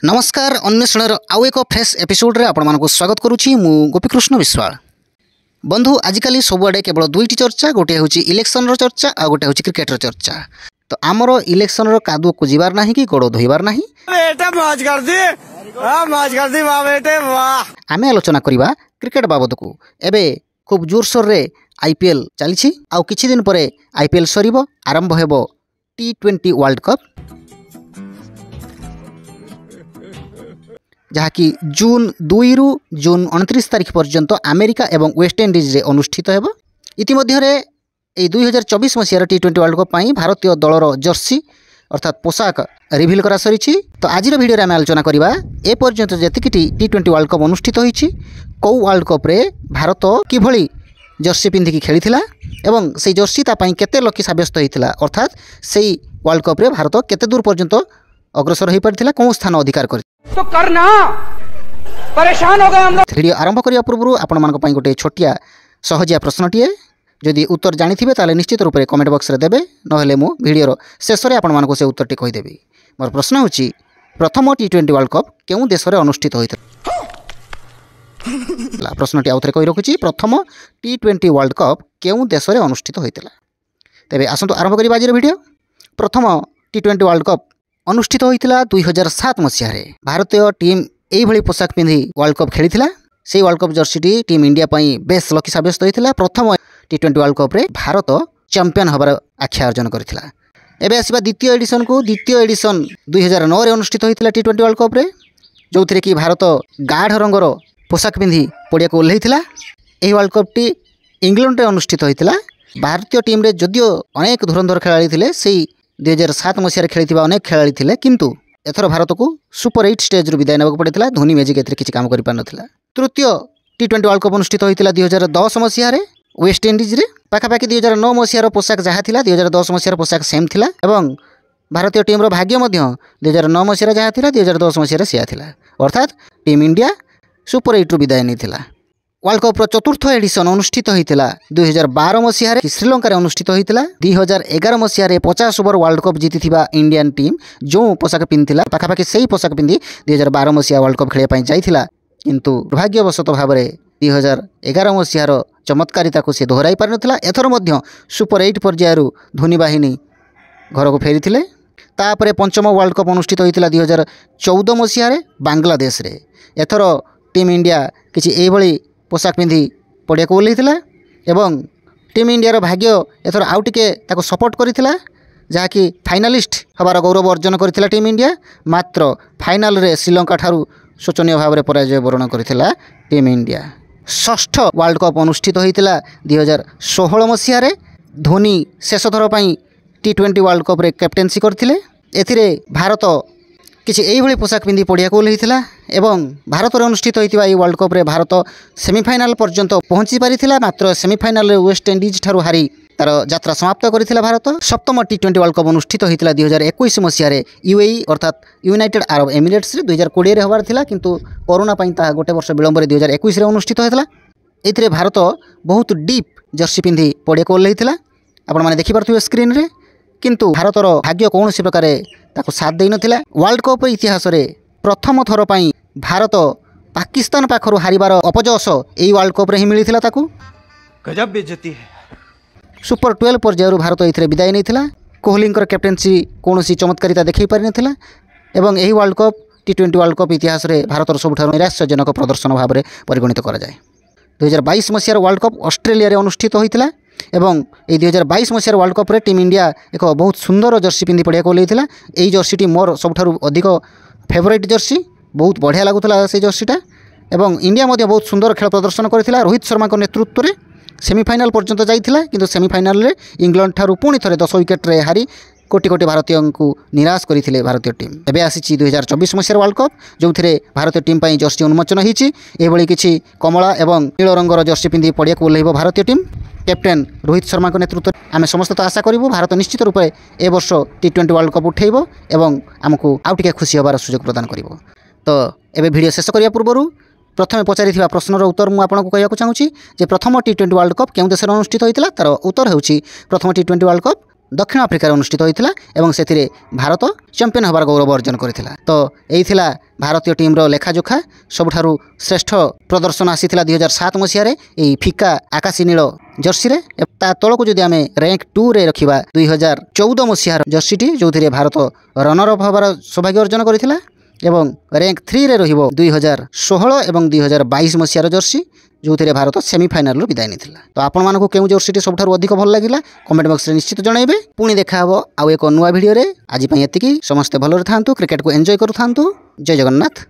नमस्कार अन्वेषण आउ एक फ्रेश एपिसोड रे आपण मानक स्वागत करुछि मु गोपीकृष्ण विश्वाल। बंधु आजिकल सबुआडे केवल दुईटी चर्चा, गोटे हूँ इलेक्शन रो चर्चा आ गोटे हूँ क्रिकेट रो चर्चा। तो आमर इलेक्शन रो कादुओ को जीवार नाही कि गोड़ धोइबार नाही। आमे आलोचना करिबा क्रिकेट बाबद को। एबे खूब जोरसोर रे आईपीएल चली आ किछि दिन परे आईपीएल सरीबो, आरंभ हेबो T20 वर्ल्ड कप, जहाँकि जून 2 रु जून 29 तारीख पर्यंत अमेरिका एवं वेस्टइंडीज रे अनुष्ठित हेबो। इतिमध्ये ए 2024 मसीहार T20 वर्ल्ड कप पाई भारतीय दलर जर्सी अर्थात पोशाक रिवील करा सरीछि। तो आजिर वीडियो रे आमे आलोचना करिबा ए पर्यंत जेतिकि T20 वर्ल्ड कप अनुष्ठित होईछि, को वर्ल्ड कप रे भारत किभली जर्सी पिंधिकी खेलिथिला एवं से जर्सी ता पाई केते लकी साब्यस्त होइथिला, अर्थात सेही वर्ल्ड कप रे भारत केते दूर पर्यंत अग्रसर होई परिथिला, कोन स्थान अधिकार कर तो करना परेशान हो गए हम लोग। वीडियो आरंभ करिया पूर्व आपण मानक पई गोटे छोटिया सहजिया प्रश्नटीए, जदि उत्तर जानिथिबे ताले निश्चित रूप से कमेंट बॉक्स रे देबे, नहेले मु वीडियो शेष रे आपण मानक से उत्तरटी कहि देबी। मोर प्रश्न होची प्रथम T20 वर्ल्ड कप केउ देश रे अनुष्ठित होइथिला। प्रश्नटी आउथरे कहि रखुची, प्रथम T20 वर्ल्ड कप केउ देश रे अनुष्ठित होइथिला। तेबे आसंतु आरंभ करिबा आजिर वीडियो। प्रथम T20 वर्ल्ड कप अनुष्ठित होइथिला 2007 मसीह रे। भारतीय टीम एई भली पोशाक पिंधि वर्ल्ड कप खेलिथिला। से वर्ल्ड कप जर्सीटी टीम इंडिया पई बेस लकी साब्यस्त होइथिला। प्रथम T20 वर्ल्ड कप रे भारत चैंपियन होबार आख्या अर्जन करथिला। एबे आसीबा द्वितीय एडिशन को। द्वितीय एडिशन 2009 रे अनुष्ठित होइथिला T20 वर्ल्ड कप रे, जोथिरे कि भारत गाढ़ रंगर पोशाक पिंधि पड़िया को ओल्लैथिला। एही वर्ल्ड कप टी इंग्लैंड रे अनुष्ठित होइथिला। भारतीय टीम रे जदियो अनेक धुरंधर खेलाड़ी थिले, सेही 2007 मसीह खेली अनेक खेलाड़ी थिले, किंतु एथर भारत को सुपर 8 स्टेज रु विदाय नेबाक पड़िथिला। धोनी मैजिक एथरे किछि काम करि पार नथिला। तृतीय T20 वर्ल्ड कप अनुष्ठित होइथिला 2010 मसीह रे वेस्ट इंडीज रे। पाखापाखि 2009 मसीहार पोशाक जहाँ थिला 2010 मसीहार पोशाक सेम थिला, एवं भारतीय टीम रो भाग्य मध्य 2009 मसीहार जहाँ थिला 2010 मसीहार सिया थिला, अर्थात टीम इंडिया सुपर 8 रु विदाय नेथिला। वर्ल्ड कप रो चतुर्थ एडिशन अनुष्ठित होइथिला 2012 मसीह रे श्रीलंका रे अनुष्ठित होइथिला। 2011 मसीह रे 50 ओवर वर्ल्ड कप जीतिथिबा इंडियन टीम जो पोशाक पिंधिला, पाखापाखि सेही पोशाक पिंधि 2012 मसीह वर्ल्ड कप खेलिया पई जाइथिला, किंतु दुर्भाग्यवशत भाव में 2011 मसीहार चमत्कारिता को से दोहराई पार नथिला। एथर मध्य सुपर 8 पर्यायर धोनी बाहिनी घर को फेरी। तापरे पंचम वर्ल्ड कप अनुष्ठित होइथिला 2014 मसीह रे बांग्लादेश रे। एथर टीम इंडिया किछि एई भली पोशाक पिंधि पड़िया को ओल्लैथिला एवं टीम इंडिया भाग्य एथर आउ टिके ताको सपोर्ट करिथिला, जहाँकि फाइनालिस्ट हबार गौरव अर्जन करिथिला टीम इंडिया। मात्र फाइनल रे श्रीलंका ठारू शोचनीय भाव में पराजय वरण करिथिला टीम इंडिया। षष्ठ वर्ल्ड कप अनुष्ठित होइथिला 2016 मसीह रे। धोनी शेष थर पई T20 वर्ल्ड कप रे कैप्टेनसी करथिले। एथिरे भारत किछि एई भली पोशाक पिंधि पड़िया को ओल्लैथिला एवं भारत रे अनुष्ठित होइतिबा ए वर्ल्ड कप रे भारत सेमीफाइनल पर्यंत पहुंची पारिथिला। मात्र सेमीफाइनल रे वेस्ट इंडीज ठारू हारी तार यात्रा समाप्त करथिला भारत। सप्तम T20 वर्ल्ड कप अनुष्ठित होइतिला 2021 मसीह रे यूएई अर्थात यूनाइटेड अरब एमिरेट्स रे। 2020 रे होबार थिला, किंतु कोरोना पई ता गोटे वर्ष विलंब रे 2021 रे अनुष्ठित होइतिला। एथिरे भारत बहुत डीप जर्सी पिंधि पड़िया को ओल्लैथिला, आपण माने देखि पारथुबे स्क्रीन रे, किंतु भारतर भाग्य कौन सी प्रकार ताको साथ दे नथिला। वर्ल्ड कप इतिहास रे प्रथम थर पई भारत पाकिस्तान पाखरु हारिबार अपजस एई वर्ल्ड कप रे ही मिलिथिला ताकू। गजब बेइज्जती है। सुपर 12 पर्यायर भारत एथिरे विदाय नैथिला। कोहलींकर कैप्टेनसी कौनसी चमत्कारिता देखै पारि नथिला एवं एही world cup T20 world cup इतिहास रे भारतर सबुठार निराशाजनक प्रदर्शन भाव में परिगणित करा जाय। 2022 मसीहार वर्ल्ड कप ऑस्ट्रेलिया रे अनुष्ठित होइथिला एवं ए 2022 मसीहार वर्ल्ड कप रे टीम इंडिया एक बहुत सुंदर जर्सी पिंधि पड़िया को ओल्लैथिला। एई जर्सीटी मोर सबुठार अधिक फेवरेट जर्सी, बहुत बढ़िया लागुला से जर्सीटा एवं इंडिया मध्य बहुत सुंदर खेल प्रदर्शन करथिला। रोहित शर्मा को नेतृत्व रे सेमीफाइनल पर्यंत जाइथिला, किंतु सेमीफाइनल रे इंग्लैंड ठारू पुणी थरे 10 विकेट रे हारी कोटी कोटी भारतीय को निराश करथिले भारतीय टीम। एबे आसीछि 2024 मसीहार वर्ल्ड कप, जोथिरे भारतीय टीम पई जर्सी उन्मोचन होईछि। एई भली किछि कमला एवं नील रंगर जर्सी पिंधि पड़िया को ओल्लैबो भारतीय टीम। कैप्टेन रोहित शर्मा को नेतृत्व आम समस्त तो आशा करूँ भारत निश्चित रूप से ए वर्ष T20 वर्ल्ड कप उठेब एवं आमको आउ टिके खुशी होबार सुजोग प्रदान करिवो। तो एबे वीडियो शेष करिया पूर्व प्रथम पचारि प्रश्नर उत्तर मुझे आपको कहूँ जे प्रथम T20 वर्ल्ड कप केउं देश अनुष्ठित होइतिला, तार उत्तर होउछि प्रथम T20 वर्ल्ड कप दक्षिण अफ्रिकार अनुष्ठित होता और से भारत चैंपियन होबार गौरव अर्जन करथिला। तो यही भारतीय टीम रो लेखाजोखा सबुठारु श्रेष्ठ प्रदर्शन आसीथिला 2007 मसीह रे एई फिका आकाशी नील जर्सी रे। ता तळकु जदि आमे रैंक 2 रे रखिबा 2014 मसीह जर्सीटी जो भारत रनर अप होबार सौभाग्य अर्जन करथिला एवं रैंक 3 रे रहिबो 2016 एवं 2022 मसीहार जर्सी जो भारत सेमिफाइनाल विदाय नहीं। तो आपण मानक केउ जर्सीटी सबठारु अधिक भल लागिला कमेंट बॉक्स रे निश्चित जनइबे। पुणी देखा हबो आउ एक नुआ वीडियो रे। आज पई एतिकी समस्त भलरे थांतु, क्रिकेट को एंजॉय करू थांतु। जय जगन्नाथ।